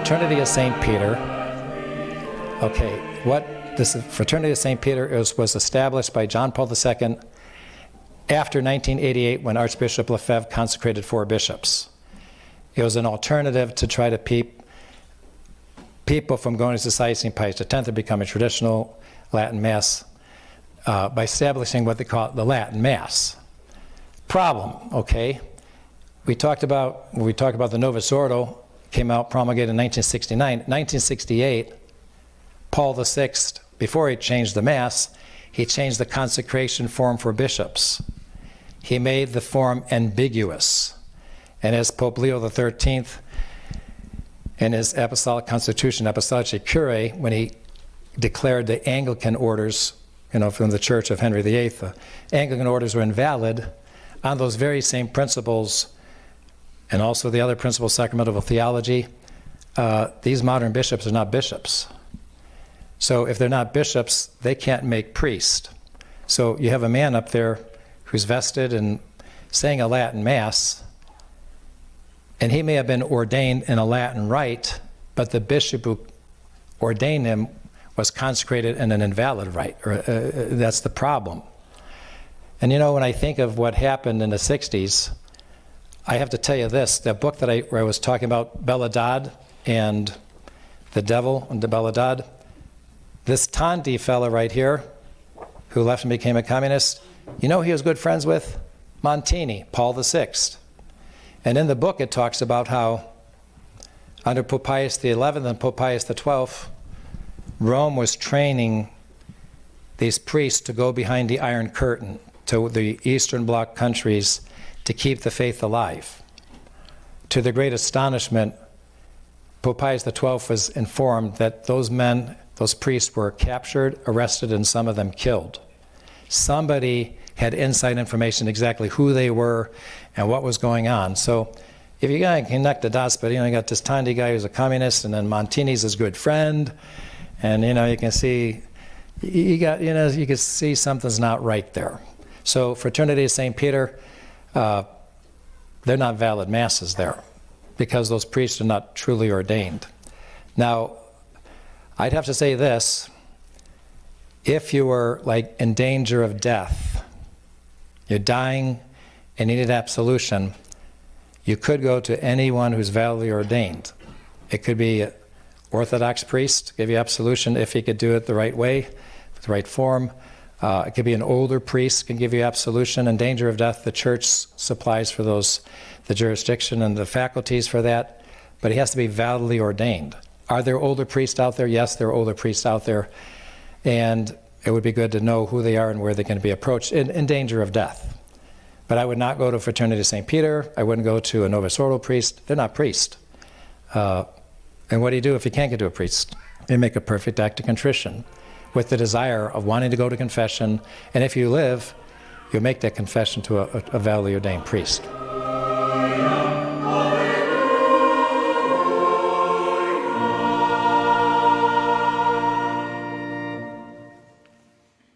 Fraternity of St. Peter. Okay, what this Fraternity of St. Peter was established by John Paul II after 1988 when Archbishop Lefebvre consecrated 4 bishops. It was an alternative to try to keep people from going to Society of St. Pius X and becoming traditional Latin Mass by establishing what they call the Latin Mass. Problem, okay? When we talked about the Novus Ordo, came out promulgated in 1969. 1968, Paul VI, before he changed the Mass, he changed the consecration form for bishops. He made the form ambiguous. And as Pope Leo XIII, in his Apostolic Constitution, Apostolic Curae, when he declared the Anglican orders, from the Church of Henry VIII, the Anglican orders were invalid on those very same principles, and also the other principles, sacramental theology. These modern bishops are not bishops. So if they're not bishops, they can't make priest. So you have a man up there who's vested in saying a Latin Mass, and he may have been ordained in a Latin rite, but the bishop who ordained him was consecrated in an invalid rite. That's the problem. And when I think of what happened in the 60s, I have to tell you this, the book that where I was talking about Belladad and the devil and the Belladad, this Tanti fella right here, who left and became a communist, he was good friends with Montini, Paul VI. And in the book it talks about how under Pope Pius XI and Pope Pius XII, Rome was training these priests to go behind the Iron Curtain to the Eastern Bloc countries to keep the faith alive. To the great astonishment, Pope Pius XII was informed that those men, those priests, were captured, arrested, and some of them killed. Somebody had inside information exactly who they were and what was going on. So if you gotta connect the dots, but you got this Tanti guy who's a communist, and then Montini's his good friend, and you can see you can see something's not right there. So Fraternity of St. Peter, they're not valid masses there because those priests are not truly ordained. Now, I'd have to say this: if you were in danger of death, you're dying and needed absolution, you could go to anyone who's validly ordained. It could be an Orthodox priest, give you absolution if he could do it the right way, the right form. It could be an older priest, can give you absolution. In danger of death, the church supplies for those, the jurisdiction and the faculties for that, but he has to be validly ordained. Are there older priests out there? Yes, there are older priests out there, and it would be good to know who they are and where they can be approached in danger of death. But I would not go to Fraternity of St. Peter. I wouldn't go to a Novus Ordo priest. They're not priests. And what do you do if you can't get to a priest? You make a perfect act of contrition with the desire of wanting to go to confession. And if you live, you'll make that confession to a validly ordained priest.